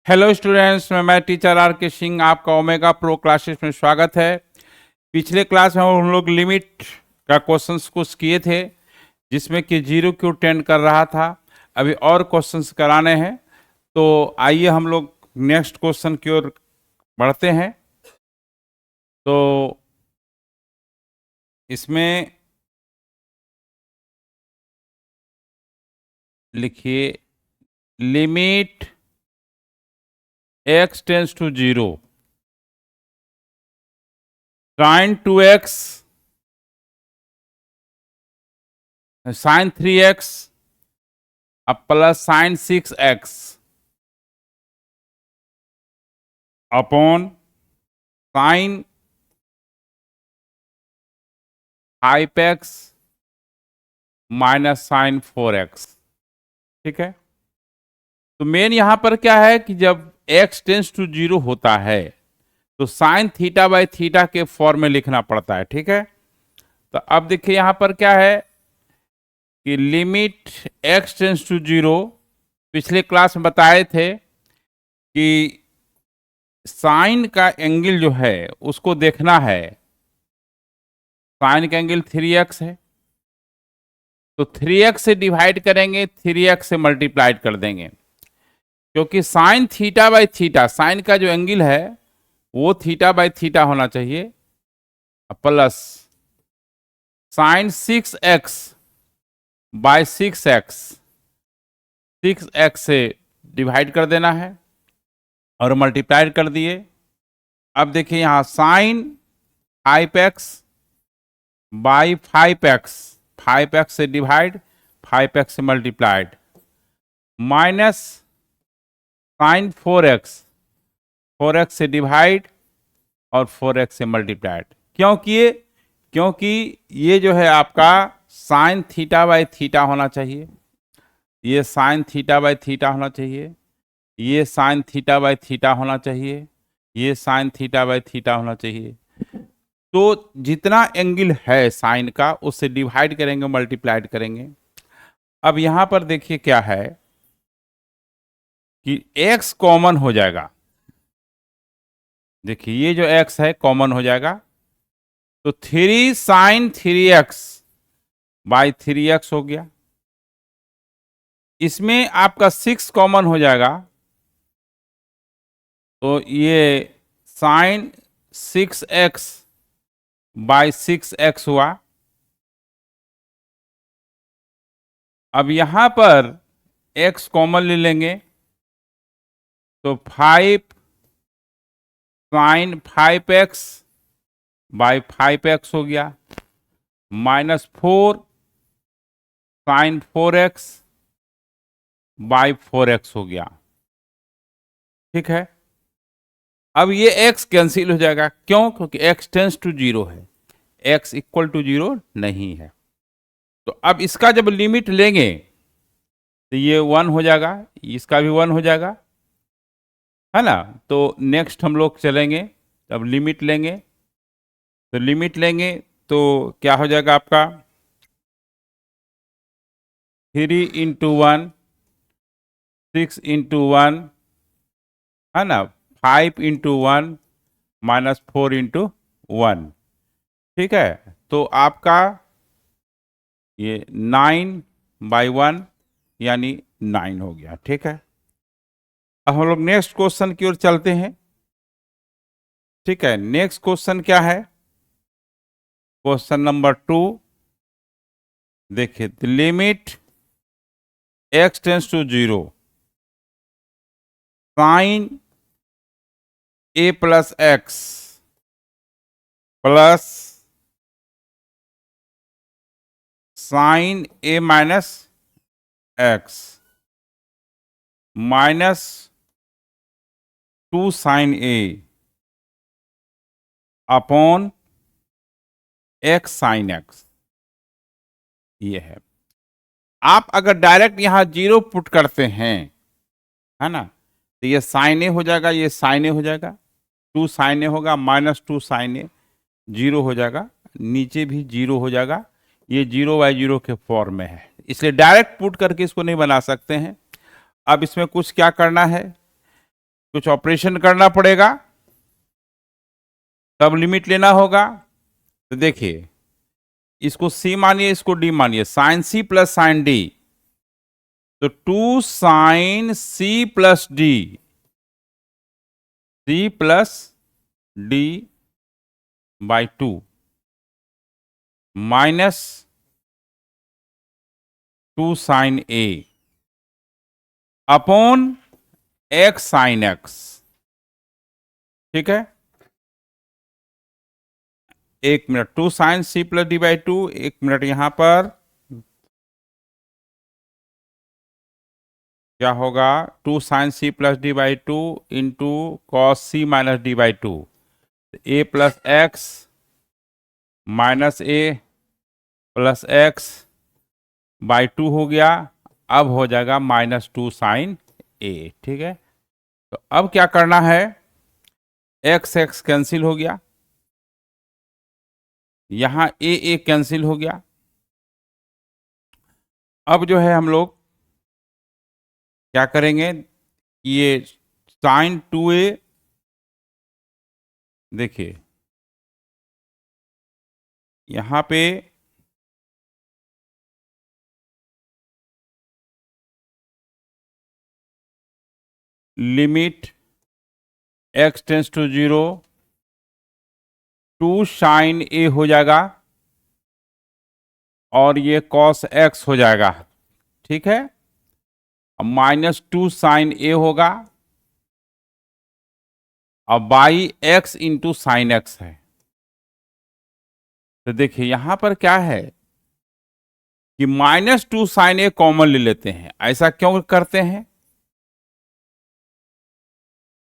Hello students, मैं teacher are के सिंह आपका ओमेगा प्रो क्लासेस में स्वागत है। पिछले क्लास में हम लोग लिमिट का क्वेश्चंस कुछ किए थे जिसमें कि 0 क्यों टेंड कर रहा था। अभी और क्वेश्चंस कराने हैं, तो आइए हम लोग नेक्स्ट क्वेश्चन की ओर बढ़ते हैं। तो इसमें लिखिए limit x tends to 0 sin 2x sin 3x अब plus sin 6x upon sin 5x minus sin 4x। ठीक है, तो मेन यहां पर क्या है कि जब x टेंस टू 0 होता है तो साइन थीटा बाई थीटा के फॉर्म में लिखना पड़ता है। ठीक है, तो अब देखिए यहां पर क्या है कि लिमिट x टेंस टू 0, पिछले क्लास में बताए थे कि साइन का एंगल जो है उसको देखना है। साइन का एंगल 3x है, तो 3x से डिवाइड करेंगे, 3x से मल्टीप्लाइड कर देंगे, क्योंकि sine theta by theta, sine का जो एंगल है वो थीटा बाई थीटा होना चाहिए, plus sign 6x by 6x, 6x से डिवाइड कर देना है और मल्टीप्लाइड कर दिए। अब देखिए यहां sign 5x by 5x, 5x से डिवाइड, 5x से multiplied, minus sign 4x, 4x से डिवाइड और 4x से मल्टीप्लाइड। क्यों किए? क्योंकि ये जो है आपका साइन थीटा बाई थीटा होना चाहिए, ये साइन थीटा बाई थीटा होना चाहिए, ये साइन थीटा बाई थीटा होना चाहिए, ये साइन थीटा बाई थीटा होना चाहिए। तो जितना एंगल है साइन का उससे डिवाइड करेंगे, मल्टीप्लाइड करेंगे। अब यहां पर देखिए क्या है कि x कॉमन हो जाएगा। देखिए ये जो x है कॉमन हो जाएगा, तो 3 साइन 3x बाई 3x हो गया। इसमें आपका 6 कॉमन हो जाएगा, तो ये साइन 6x बाई 6x हुआ। अब यहां पर x कॉमन ले लेंगे, तो 5 साइन 5x बाई 5x हो गया, minus 4 sign 4x by 4x हो गया। ठीक है, अब ये x कैंसिल हो जाएगा। क्यों? क्योंकि x टेंस टू 0 है, x इक्वल टू 0 नहीं है। तो अब इसका जब लिमिट लेंगे तो ये 1 हो जाएगा, इसका भी 1 हो जाएगा, है ना। तो नेक्स्ट हम लोग चलेंगे, अब लिमिट लेंगे, तो लिमिट लेंगे तो क्या हो जाएगा आपका 3 इंटू 1, 6 इंटू 1, है ना, 5 इंटू 1 माइनस 4 इंटू 1। ठीक है, तो आपका ये 9 बाई 1 यानी 9 हो गया। ठीक है, अब हम लोग नेक्स्ट क्वेश्चन की ओर चलते हैं। ठीक है, नेक्स्ट क्वेश्चन क्या है? क्वेश्चन नंबर 2, देखिए the limit x tends to 0 sine a plus x plus sine a minus x minus 2 sine a upon x sine x, ये है। आप अगर डायरेक्ट यहां 0 पुट करते हैं, है ना, तो ये साइन ए हो जाएगा, ये साइन ए हो जाएगा, 2 साइन ए होगा, माइनस 2 साइन ए, 0 हो जाएगा, नीचे भी 0 हो जाएगा। ये 0 बाई 0 के फॉर्म में है, इसलिए डायरेक्ट पुट करके इसको नहीं बना सकते हैं। अब इसमें कुछ क्या करना है कुछ ऑपरेशन करना पड़ेगा, तब लिमिट लेना होगा। तो देखिए, इसको सी मानिए, इसको डी मानिए, sine C plus sine D, तो 2 sine C plus D, C plus D by 2 minus 2 sine A upon x sine x. ठीक है, एक minute, 2 sine C plus D by 2, एक मिनट, यहां पर क्या होगा, 2 sine C plus D by 2 into cos C minus D by 2, A plus x minus A plus x by 2 हो गया। अब हो जाएगा माइनस 2 साइन ए। ठीक है, तो अब क्या करना है, एक्स एक्स कैंसिल हो गया, यहां ए कैंसिल हो गया। अब जो है हम लोग क्या करेंगे, ये साइन 2a, देखिए यहां पे limit x tends to 0, 2 sine A हो जाएगा और ये कॉस x हो जाएगा। ठीक है, माइनस 2 साइन ए होगा, और by x into sine x है। तो देखिए यहां पर क्या है कि माइनस 2 साइन ए कॉमन ले लेते हैं। ऐसा क्यों करते हैं,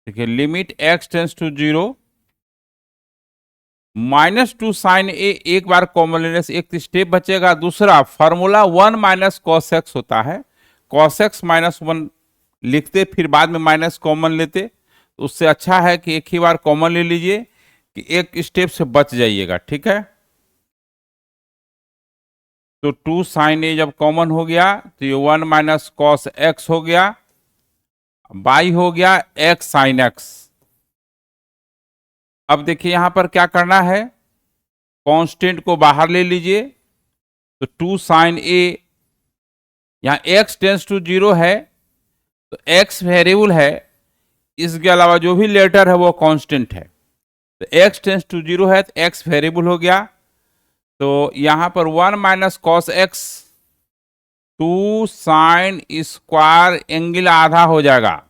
देखिए limit x tends to 0, minus 2 sine A एक बार कॉमन लेने से एक स्टेप बचेगा। दूसरा फॉर्मूला 1 माइनस कॉस एक्स होता है, कॉस एक्स माइनस 1 लिखते फिर बाद में माइनस कॉमन लेते, तो उससे अच्छा है कि एक ही बार कॉमन ले लीजिए कि एक स्टेप से बच जाइएगा। ठीक है, तो 2 साइन ए जब कॉमन हो गया तो ये 1 माइनस कॉस एक्स हो गया, बाई हो गया एक्स साइन एक्स। अब देखिए यहां पर क्या करना है, कांस्टेंट को बाहर ले लीजिए, तो 2 साइन ए, यहां x टेंस टू 0 है तो x वेरिएबल है, इसके अलावा जो भी लेटर है वो कांस्टेंट है। तो x टेंस टू 0 है तो x वेरिएबल हो गया, तो यहां पर 1 minus cos x, 2 sine square angle आधा हो जाएगा।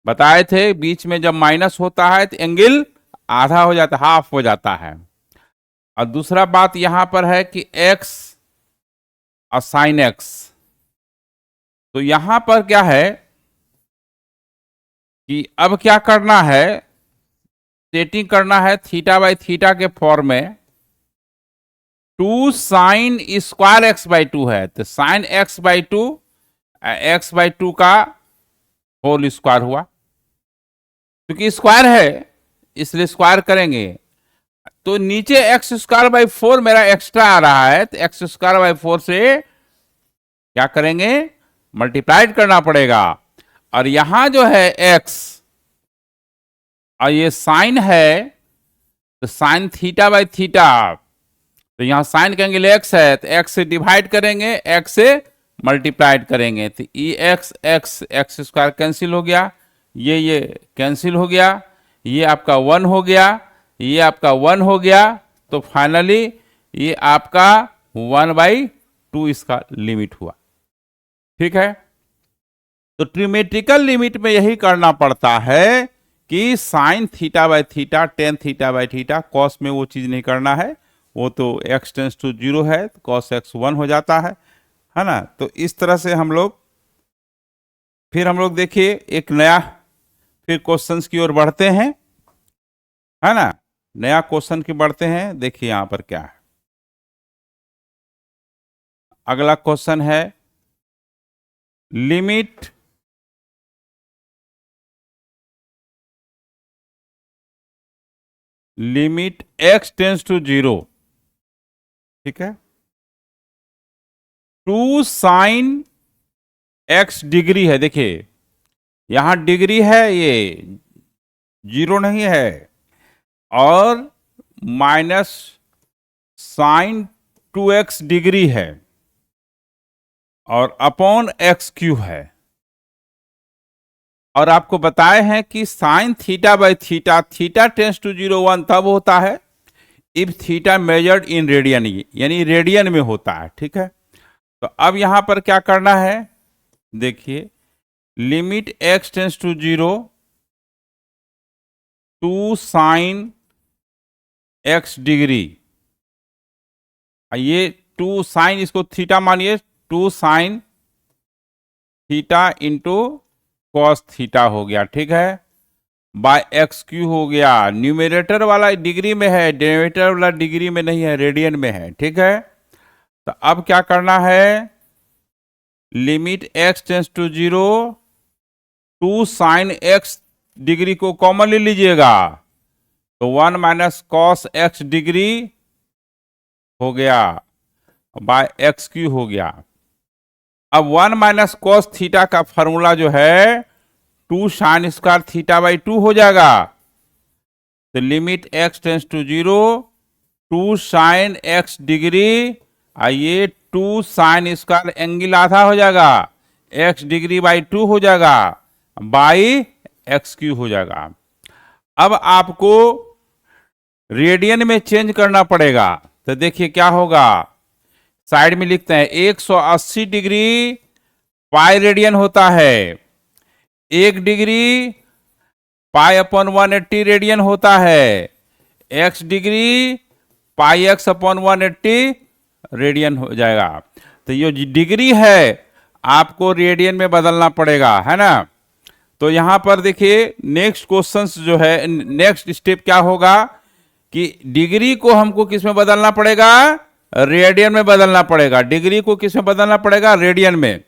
बताए थे बीच में जब माइनस होता है तो एंगल आधा हो जाता है, हाफ हो जाता है। और दूसरा बात यहां पर है कि x और साइन एक्स, तो यहां पर क्या है कि अब क्या करना है, सेटिंग करना है थीटा बाई थीटा के फॉर्म में। 2 साइन स्क्वायर एक्स बाई 2 है, तो sine x by 2 x by 2 का होल स्क्वायर हुआ, क्योंकि स्क्वायर है इसलिए स्क्वायर करेंगे। तो नीचे एक्स स्क्वायर बाई 4 मेरा एक्स्ट्रा आ रहा है, तो एक्स स्क्वायर बाई 4 से क्या करेंगे, मल्टीप्लाइड करना पड़ेगा। और यहां जो है x और ये साइन है, तो साइन थीटा बाई थीटा, तो यहां साइन का एंगल x है तो x से डिवाइड करेंगे, x से मल्टीप्लाइड करेंगे, तो E X X X square cancel हो गया, ये कैंसिल हो गया, ये आपका 1 हो गया, ये आपका 1 हो गया। तो फाइनली ये आपका 1/2 इसका लिमिट हुआ। ठीक है, तो ट्रिमेट्रिकल लिमिट में यही करना पड़ता है कि sine theta by theta, tan theta by theta, cos में वो चीज नहीं करना है, वो तो x टेंस टू 0 है तो कॉस x 1 हो जाता है ना। तो इस तरह से हम लोग देखिए एक नया फिर क्वेश्चंस की ओर बढ़ते हैं, है ना, नया क्वेश्चन की बढ़ते हैं। देखिए यहां पर क्या है, अगला क्वेश्चन है लिमिट x टेंस टू 0, ठीक है, 2 साइन x डिग्री है। देखिए यहां डिग्री है, ये जीरो नहीं है, और माइनस साइन 2x डिग्री है, और अपॉन एक्स क्यूब है। और आपको बताए हैं कि sine theta by theta, theta tends to 0 1 तब होता है if theta measured in radian, यानी रेडियन में होता है। ठीक है, तो अब यहां पर क्या करना है, देखिए, limit x tends to 0 two sine x degree, ये टू साइन, इसको थीटा मानिए, two sine theta into cos theta हो गया। ठीक है, बाय एक्स क्यू हो गया। न्यूमरेटर वाला डिग्री में है, डिनोमिनेटर वाला डिग्री में नहीं है, रेडियन में है। ठीक है, तो अब क्या करना है, limit x tends to 0 two sine x degree को कॉमन ले लीजिएगा, तो 1 माइनस कॉस x डिग्री हो गया बाय एक्स क्यू हो गया। अब 1 माइनस कॉस थीटा का फॉर्मूला जो है 2 साइन स्क्वायर थीटा बाई 2 हो जाएगा। तो limit x tends to 0 2 sine x degree, आइए 2 साइन स्क्वायर एंगल आधा हो जाएगा, x डिग्री बाई 2 हो जाएगा, बाई एक्स क्यू हो जाएगा। अब आपको रेडियन में चेंज करना पड़ेगा, तो देखिए क्या होगा, साइड में लिखते हैं 180 डिग्री पाई रेडियन होता है, 1 डिग्री पाई अपॉन 180 रेडियन होता है, x degree pi x upon 180 radian हो जाएगा। तो ये डिग्री है आपको रेडियन में बदलना पड़ेगा, है ना। तो यहां पर देखिए नेक्स्ट क्वेश्चंस जो है, नेक्स्ट स्टेप क्या होगा कि डिग्री को हमको किस में बदलना पड़ेगा, रेडियन में बदलना पड़ेगा। डिग्री को किस में बदलना पड़ेगा, रेडियन में,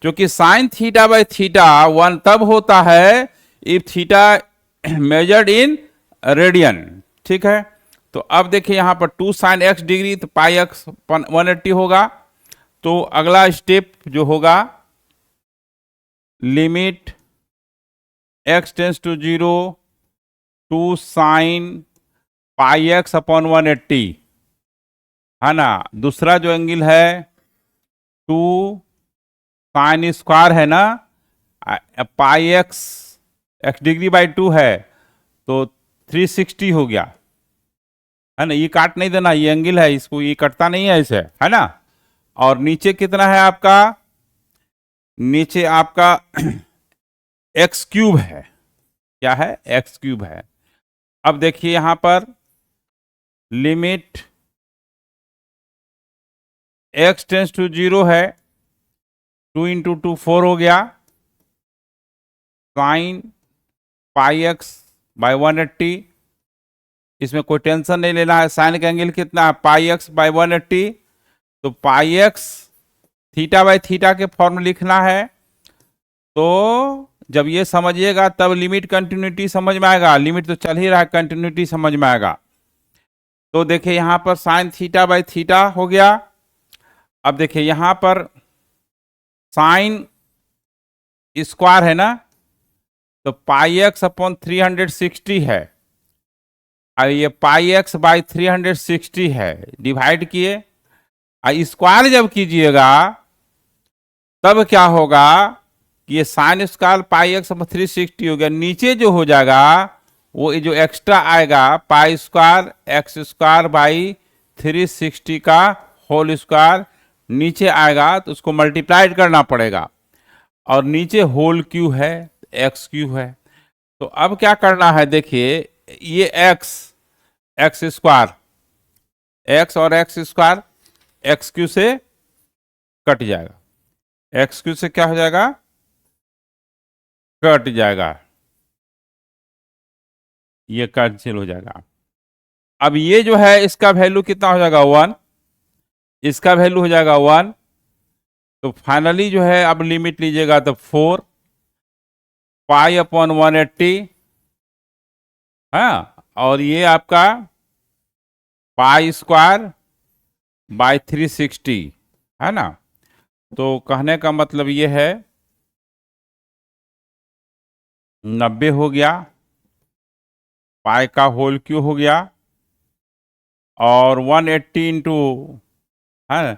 क्योंकि साइन थीटा बाई थीटा 1 तब होता है if theta measured in radian. ठीक है, तो अब देखिए यहां पर 2 साइन x डिग्री, तो पाई x 180 होगा। तो अगला स्टेप जो होगा, limit x tends to 0 2 sine pi x upon 180, है ना। दूसरा जो एंगल है 2 साइन स्क्वायर है ना, पाई एक्स डिग्री बाई 2 है, तो 360 हो गया, है ना। ये काट नहीं देना, ये एंगल है, इसको ये कटता नहीं है इसे, है ना। और नीचे कितना है आपका, नीचे आपका एक्स क्यूब है, क्या है, एक्स क्यूब है। अब देखिए यहां पर लिमिट x टेंस टू 0 है, 2 इंटू 2 4 हो गया, साइन पाई एक्स बाई 180, इसमें कोई टेंशन नहीं लेना है। साइन का एंगल कितना है, पाई एक्स बाई 180, तो पाई एक्स थीटा बाई थीटा के फॉर्म लिखना है। तो जब ये समझिएगा तब लिमिट कंटिन्यूटी समझ में आएगा, लिमिट तो चल ही रहा है, कंटिन्यूटी समझ में आएगा। तो देखिए यहां पर साइन थीटा बाई थीटा हो गया। अब देखिए यहां पर साइन स्क्वायर है ना, तो पाई एक्स अपॉन 360 है, और ये पाई एक्स बाई 360 है, डिवाइड किए, और स्क्वायर जब कीजिएगा तब क्या होगा कि ये sine square pi x upon 360 हो गया, नीचे जो हो जाएगा वो जो एक्स्ट्रा आएगा pi square x square by 360 का होल स्क्वायर नीचे आएगा, तो उसको मल्टीप्लाइड करना पड़ेगा, और नीचे होल क्यू है, एक्स क्यू है। तो अब क्या करना है, देखिए ये एक्स स्क्वायर, एक्स और एक्स स्क्वायर एक्स क्यू से कट जाएगा, एक्स क्यू से क्या हो जाएगा, कट जाएगा, ये कैंसिल हो जाएगा। अब ये जो है इसका वैल्यू कितना हो जाएगा, 1, इसका वैल्यू हो जाएगा 1। तो फाइनली जो है अब लिमिट लीजिएगा तो 4 पाई अपॉन 180, हाँ, और ये आपका पाई स्क्वायर बाई 360, है ना। तो कहने का मतलब ये है 90 हो गया, पाई का होल क्यू हो गया, और 180 इंटू, है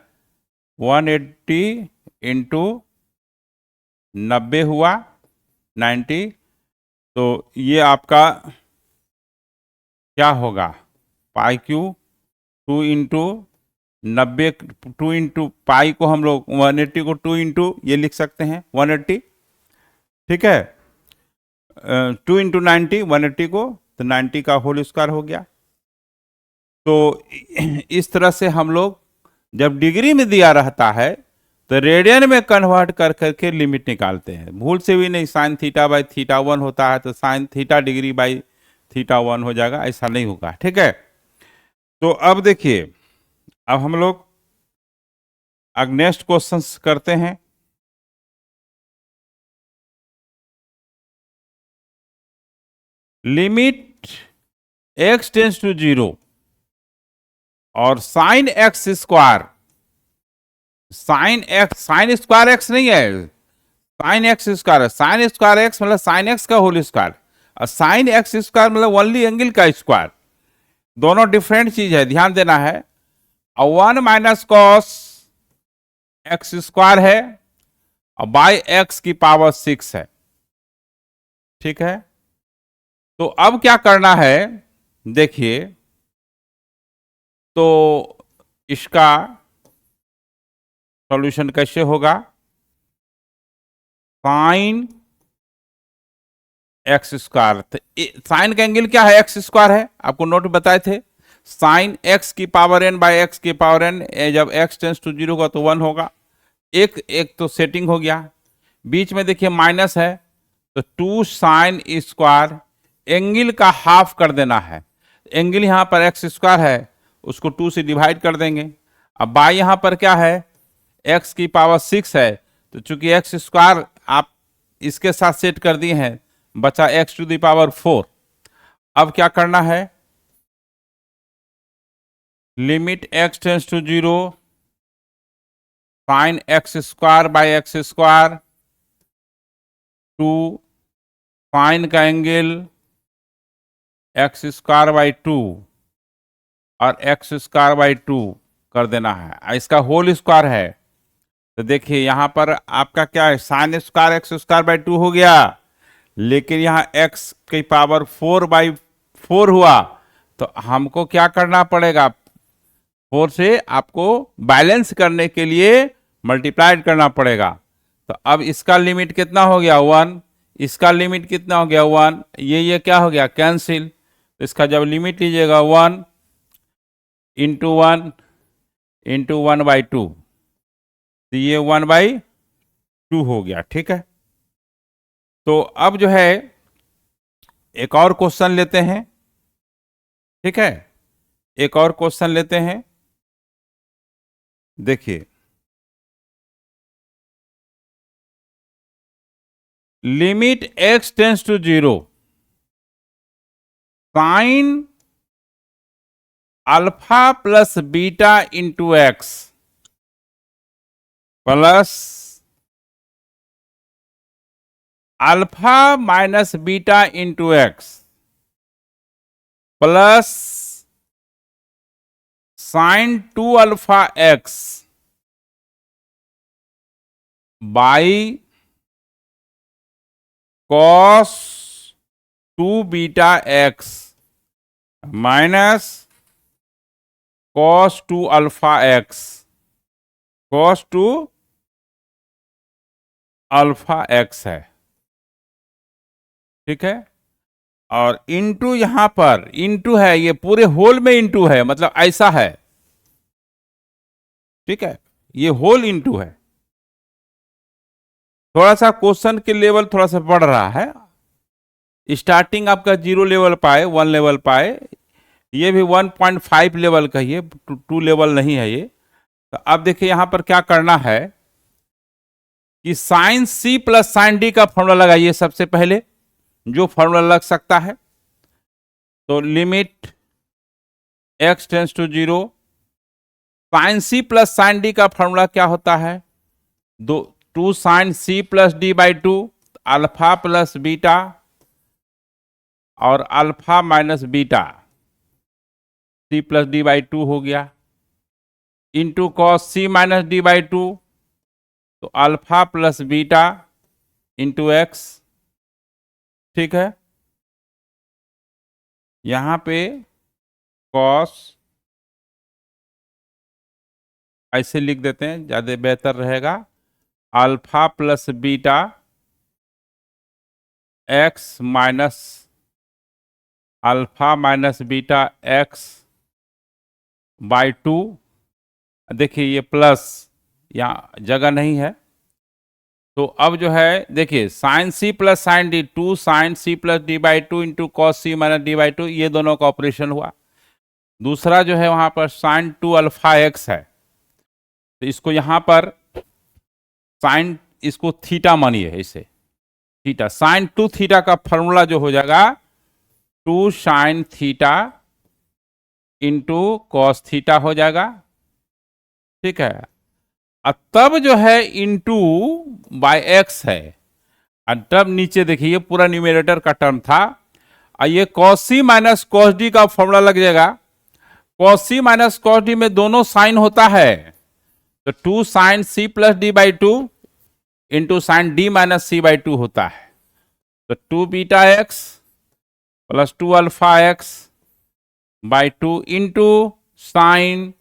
180 इंटू 90 हुआ 90। तो ये आपका क्या होगा, पाई क्यू 2 इंटू 90, 2 इंटू पाई को हम लोग 180 को 2 इंटू ये लिख सकते हैं 180, ठीक है, 2 इंटू 90 180 को, तो 90 का होल स्क्वायर हो गया। तो इस तरह से हम लोग जब डिग्री में दिया रहता है तो रेडियन में कन्वर्ट कर करके लिमिट निकालते हैं, भूल से भी नहीं। साइन थीटा बाई थीटा 1 होता है तो sine theta degree by theta 1 हो जाएगा, ऐसा नहीं होगा, ठीक है। तो अब देखिए, अब हम लोग नेक्स्ट क्वेश्चन करते हैं। लिमिट x टेंस टू 0 और sign x square, sine square x नहीं है, साइन एक्स स्क्वायर है। साइन स्क्वायर एक्स मतलब साइन एक्स का होल स्क्वायर, और साइन एक्स स्क्वायर मतलब ओनली एंगल का स्क्वायर, दोनों डिफरेंट चीज है, ध्यान देना है। और 1 माइनस कॉस एक्स स्क्वायर है और बाई एक्स की पावर 6 है, ठीक है। तो अब क्या करना है, देखिए, तो इसका सॉल्यूशन कैसे होगा, साइन एक्स स्क्वायर, साइन का एंगल क्या है, एक्स स्क्वायर है, आपको नोट बताए थे। साइन एक्स की पावर n बाई एक्स की पावर n, जब x टेंस टू 0 होगा तो 1 होगा। एक तो सेटिंग हो गया, बीच में देखिए माइनस है तो 2 साइन स्क्वायर, एंगल का हाफ कर देना है। एंगल यहाँ पर एक्स स्क्वायर है, उसको 2 से डिवाइड कर देंगे। अब बाई यहाँ पर क्या है, x की पावर 6 है, तो चूंकि एक्स स्क्वायर आप इसके साथ सेट कर दिए हैं, बचा x टू द पावर 4। अब क्या करना है, limit x tends to 0 sine x square by x square two sine का एंगल एक्स स्क्वायर बाई 2 और एक्स स्क्वायर बाई 2 कर देना है, इसका होल स्क्वायर है। तो देखिए यहां पर आपका क्या है, sine square x square by 2 हो गया, लेकिन यहाँ x की पावर 4/4 हुआ, तो हमको क्या करना पड़ेगा, 4 से आपको बैलेंस करने के लिए मल्टीप्लाइड करना पड़ेगा। तो अब इसका लिमिट कितना हो गया 1, इसका लिमिट कितना हो गया 1, ये क्या हो गया कैंसिल। तो इसका जब लिमिट लीजिएगा 1 इंटू 1 इंटू 1/2, तो ये 1/2 हो गया, ठीक है। तो अब जो है एक और क्वेश्चन लेते हैं, ठीक है, एक और क्वेश्चन लेते हैं। देखिए, limit x tends to 0 sine alpha plus beta into x plus alpha minus beta into x plus sine 2 alpha x by cos 2 beta x minus cos 2 alpha x, cos 2 alpha x है, ठीक है। और into यहां पर into है, ये पूरे whole में इंटू है, मतलब ऐसा है, ठीक है, ये होल इंटू है। थोड़ा सा क्वेश्चन के लेवल थोड़ा सा बढ़ रहा है, स्टार्टिंग आपका 0 लेवल पाए 1 लेवल पाए, ये भी 1.5 लेवल का ही है, 2 लेवल नहीं है ये। तो अब देखिए यहां पर क्या करना है कि sine C plus sine D का फॉर्मूला लगाइए सबसे पहले, जो फॉर्मूला लग सकता है। तो limit x tends to 0 sine C plus sine D का फॉर्मूला क्या होता है, 2 sine C plus D by 2 alpha plus beta और alpha minus beta C plus D by two हो गया, into cos C minus D by two, तो alpha plus beta into X. ठीक है, यहां पे कॉस ऐसे लिख देते हैं, ज्यादा बेहतर रहेगा, alpha plus beta x minus alpha minus beta x by to. देखिए ये प्लस यहाँ जगह नहीं है, तो अब जो है देखिए sine C plus sine D, two sine C plus D by two into cos C minus D by two, ये दोनों का ऑपरेशन हुआ। दूसरा जो है वहां पर साइन टू अल्फा एक्स है, तो इसको यहां पर साइन, इसको थीटा मानिए, इसे थीटा, साइन टू थीटा का फॉर्मूला जो हो जाएगा two sine theta into cos theta हो जाएगा। ठीक है, और तब जो है इंटू बाय एक्स है, और तब नीचे देखिए ये पूरा न्यूमेरेटर का टर्म था, और ये cos C minus cos D का फॉर्मूला लग जाएगा। Cos C minus cos D में दोनों साइन होता है, तो two sine C plus D by two into sine D minus C by two होता है, तो two beta x plus two alpha x by two into sine,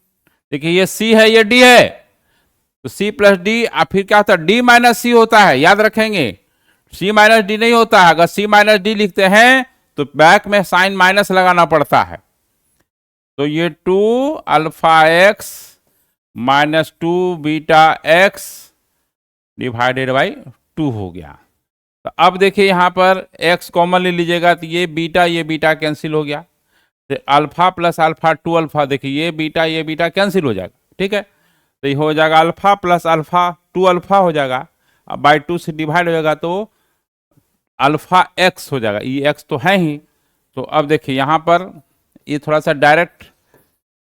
देखिए ये सी है ये डी है, तो सी प्लस डी, और फिर क्या होता है डी माइनस सी होता है, याद रखेंगे, सी माइनस डी नहीं होता है। अगर सी माइनस डी लिखते हैं तो बैक में साइन माइनस लगाना पड़ता है, तो ये two alpha x minus two beta x divided by two हो गया। तो अब देखिए यहां पर x कॉमन ले लीजिएगा, तो ये बीटा कैंसिल हो गया, तो alpha plus alpha two alpha, देखिए ये बीटा कैंसिल हो जाएगा। ठीक है, तो ये हो जाएगा alpha plus alpha two alpha हो जाएगा, अब बाई टू से डिवाइड हो जाएगा तो अल्फा एक्स हो जाएगा, ये एक्स तो है ही। तो अब देखिए यहाँ पर ये थोड़ा सा डायरेक्ट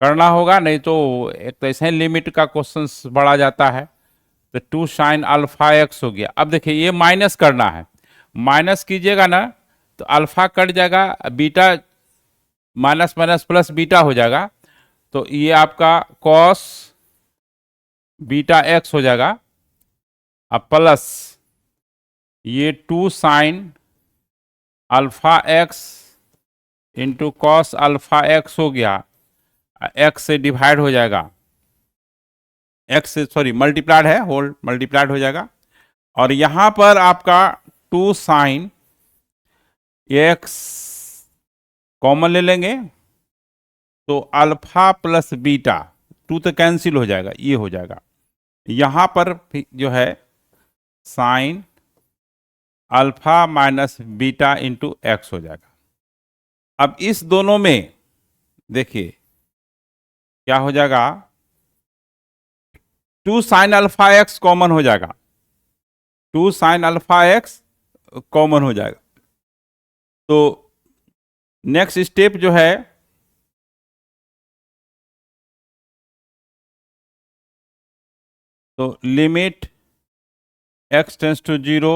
करना होगा, नहीं तो एक तो ऐसे लिमिट का क्वेश्चन बढ़ा जाता है, तो टू साइन अल्फा एक्स हो गया। अब देखिए ये माइनस करना है, माइनस कीजिएगा ना तो अल्फा कट जाएगा, beta minus minus plus beta हो जाएगा, तो ये आपका कॉस बीटा एक्स हो जाएगा, अब प्लस ये two sine alpha x into cos alpha x हो गया, एक्स से डिवाइड हो जाएगा, एक्स से सॉरी मल्टीप्लाइड है, होल मल्टीप्लाइड हो जाएगा, और यहां पर आपका टू साइन एक्स कॉमन ले लेंगे, तो अल्फा प्लस बीटा, टू तो कैंसिल हो जाएगा, ये हो जाएगा, यहां पर जो है sine alpha minus beta into x हो जाएगा। अब इस दोनों में देखिए क्या हो जाएगा, two sine alpha x common हो जाएगा, two sine alpha x common हो जाएगा, तो नेक्स्ट स्टेप जो है तो limit x tends to zero,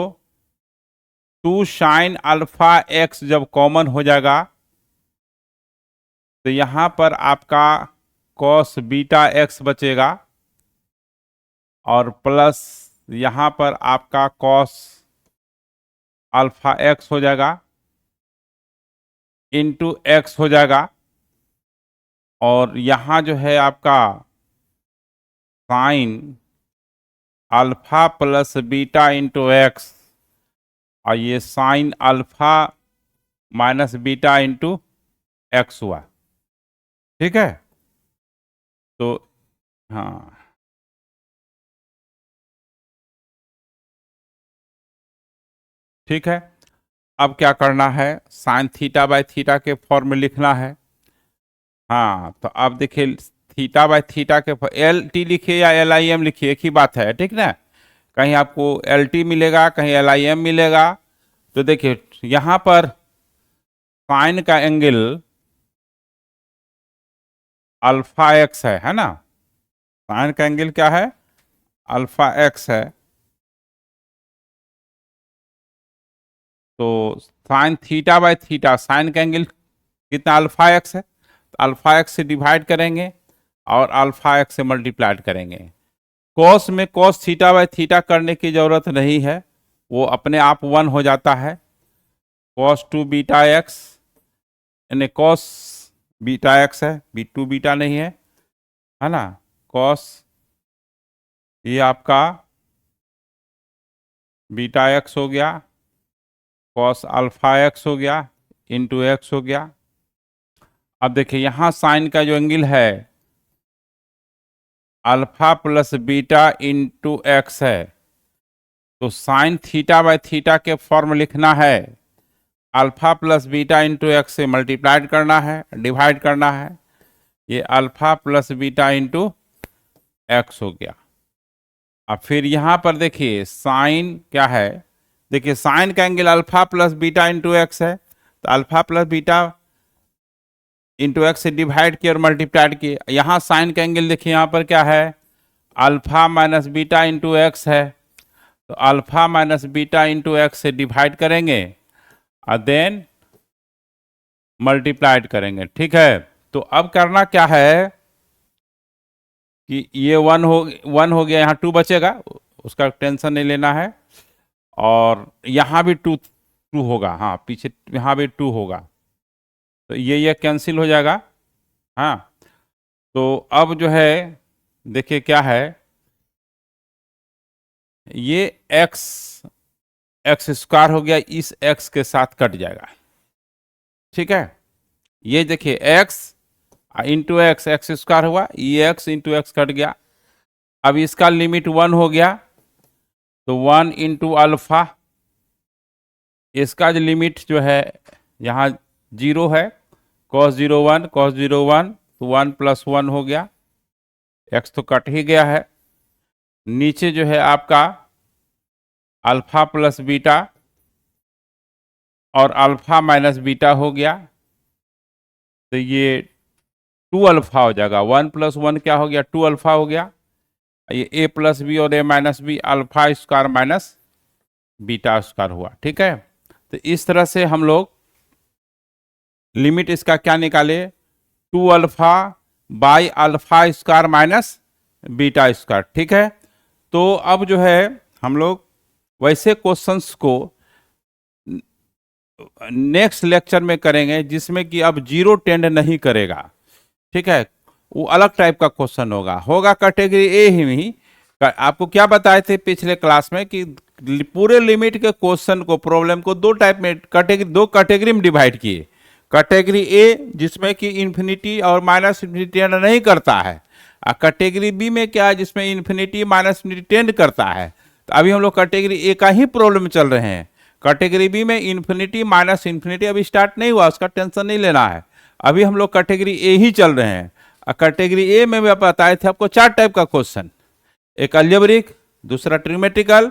two sine alpha x जब कॉमन हो जाएगा तो यहां पर आपका कॉस बीटा एक्स बचेगा, और प्लस यहां पर आपका कॉस अल्फा एक्स हो जाएगा इंटू एक्स हो जाएगा, और यहां जो है आपका sign alpha plus beta into x, और ये sine alpha minus beta into x हुआ। ठीक है, तो हाँ ठीक है, अब क्या करना है, साइन थीटा बाय थीटा के फॉर्म में लिखना है। हाँ, तो अब देखिए थीटा बाय थीटा के एल टी लिखिए या एल आई एम लिखिए, एक ही बात है, ठीक ना, कहीं आपको एल टी मिलेगा कहीं एल आई एम मिलेगा। तो देखिए यहां पर साइन का एंगल अल्फा एक्स है ना, साइन का एंगल क्या है, अल्फा एक्स है, तो sine theta by theta, sine का एंगल कितना अल्फा एक्स है, तो अल्फा एक्स से डिवाइड करेंगे और अल्फा एक्स से मल्टीप्लाइड करेंगे। कॉस में कॉस थीटा बाय थीटा करने की जरूरत नहीं है, वो अपने आप 1 हो जाता है। कॉस 2 बीटा एक्स यानी कॉस बीटा एक्स है, B2 बीटा नहीं है ना। कॉस ये आपका बीटा एक्स हो गया, कॉस अल्फा एक्स हो गया, इंटू एक्स हो गया। अब देखिए यहाँ साइन का जो एंगल है alpha plus beta into x है, तो साइन थीटा बाय थीटा के फॉर्म लिखना है, alpha plus beta into x से मल्टीप्लाइड करना है, डिवाइड करना है। ये alpha plus beta into x हो गया। अब फिर यहाँ पर देखिए साइन क्या है, देखिए साइन का angle alpha plus beta into x है, तो alpha plus beta into x से डिवाइड किया और मल्टीप्लाइड किए। यहाँ साइन का एंगल देखिए यहाँ पर क्या है, alpha minus beta into x है, तो alpha minus beta into x से डिवाइड करेंगे और देन मल्टीप्लाइड करेंगे। ठीक है, तो अब करना क्या है कि ये 1 हो गया, यहाँ 2 बचेगा, उसका टेंशन नहीं लेना है। और यहाँ भी 2 होगा, हाँ पीछे यहाँ भी 2 होगा, तो ये कैंसिल हो जाएगा। हाँ, तो अब जो है देखिए क्या है, ये एक्स स्क्वायर हो गया, इस एक्स के साथ कट जाएगा। ठीक है, ये देखिए x into x, X square हुआ, ये एक्स इंटू एक्स कट गया। अब इसका लिमिट 1 हो गया, तो 1 इंटू अल्फा, इसका जो लिमिट जो है यहाँ 0 है, cos 0 1 cos 0 1, तो 1 + 1 हो गया, एक्स तो कट ही गया है। नीचे जो है आपका अल्फा प्लस बीटा और अल्फा माइनस बीटा हो गया, तो ये 2 अल्फा हो जाएगा। 1 + 1 क्या हो गया, 2 अल्फा हो गया। ये a + b और a - b, alpha square minus beta square हुआ। ठीक है, तो इस तरह से हम लोग लिमिट इसका क्या निकाले, 2 alpha by alpha square minus beta square. ठीक है, तो अब जो है हम लोग वैसे क्वेश्चंस को नेक्स्ट लेक्चर में करेंगे जिसमें कि अब 0 टेंड नहीं करेगा। ठीक है, वो अलग टाइप का क्वेश्चन होगा कैटेगरी ए ही। आपको क्या बताए थे पिछले क्लास में कि पूरे लिमिट के क्वेश्चन को, प्रॉब्लम को 2 टाइप में दो कैटेगरी में डिवाइड किए। कैटेगरी ए जिसमें कि इन्फिनिटी और माइनस इन्फिनिटी टेंड नहीं करता है, और कैटेगरी बी में क्या है जिसमें इन्फिनिटी माइनस इन्फिनिटी टेंड करता है। तो अभी हम लोग कैटेगरी ए का ही प्रॉब्लम चल रहे हैं। कैटेगरी बी में इन्फिनिटी माइनस इन्फिनिटी अभी स्टार्ट नहीं हुआ, उसका टेंशन नहीं लेना है। अभी हम लोग कैटेगरी ए ही चल रहे हैं। और कैटेगरी ए में मैं बताए थे आपको 4 टाइप का क्वेश्चन, एक अलजेब्रिक, दूसरा ट्रिमेटिकल,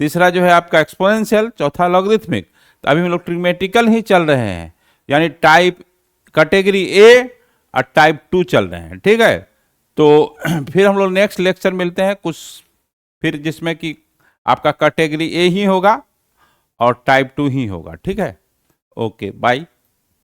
तीसरा जो है आपका एक्सपोनेंशियल, चौथा लॉगरिथमिक। तो अभी हम लोग ट्रिमेटिकल ही चल रहे हैं, यानी टाइप कैटेगरी ए और टाइप 2 चल रहे हैं। ठीक है, तो फिर हम लोग नेक्स्ट लेक्चर मिलते हैं कुछ फिर जिसमें कि आपका कैटेगरी ए ही होगा और टाइप 2 ही होगा। ठीक है, ओके बाय।